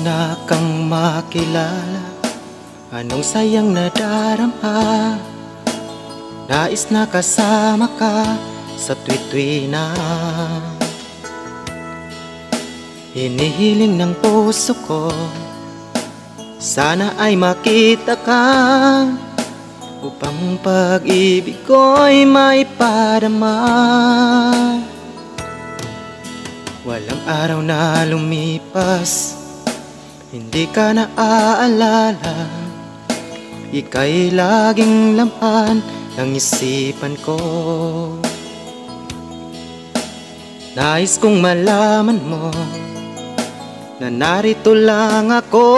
una kang makilala, anong sayang nadarama? Nais na kasama ka sa tuwi-tuwi na. Hinihiling ng puso ko, sana ay makita ka, upang pag-ibig ko'y maipadama. Walang araw na lumipas, hindi ka naaalala. Ika'y laging laman ng isipan ko. Nais kong malaman mo na narito lang ako,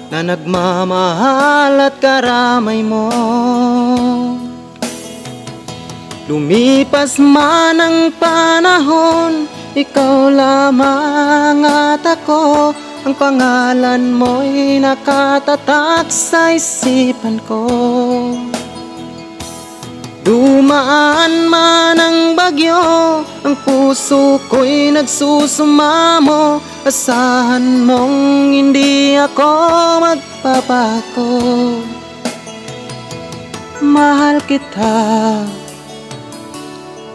na nagmamahal at karamay mo. Lumipas man ang panahon, ikaw lamang at ako. Ang pangalan mo'y nakatatak sa isipan ko. Dumaan man ang bagyo, ang puso ko'y nagsusumamo. Asahan mong hindi ako magbabago. Mahal kita,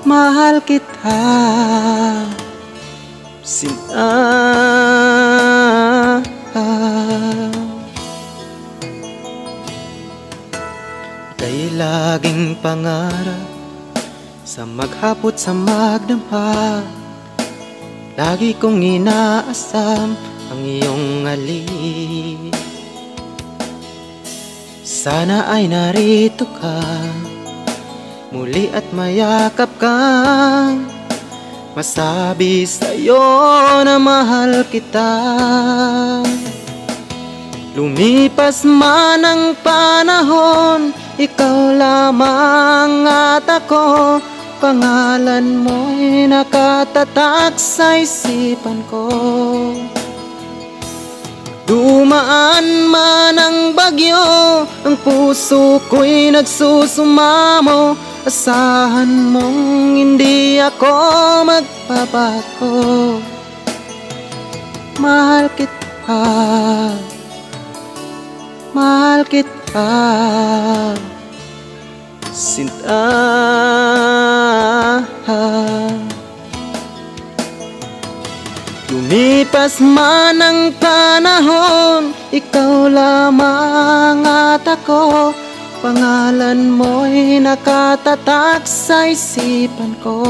mahal kita, Sinta. Ika'y laging pangarap sa maghapot sa magdamag. Lagi kong inaasam ang iyong halik. Sana ay narito ka muli at mayakap ka, masabi sa'yo na mahal kita. Lumipas man ang panahon, ikaw lamang at ako. Pangalan mo'y nakatatak sa isipan ko. Dumaan man ang bagyo, ang puso ko'y nagsusumamo. Asahan mong hindi ako magbabago. Mahal kita, mahal kita, Sinta. Lumipas man ang panahon, ikaw lamang at ako. Pangalan mo'y nakatatak sa isipan ko.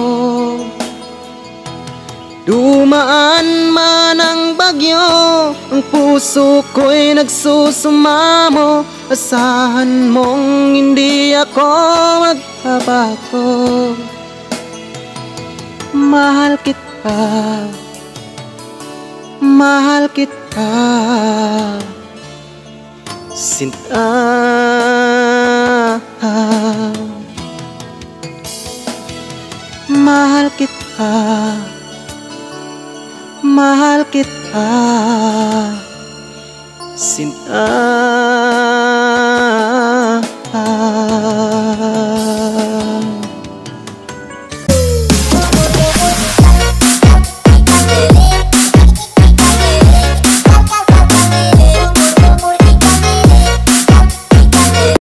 Dumaan man ang bagyo, ang puso ko'y nagsusumamo. Asahan mong hindi ako magbabago. Mahal kita, mahal kita, Sinta. Mahal kita, mahal kita, Sinta.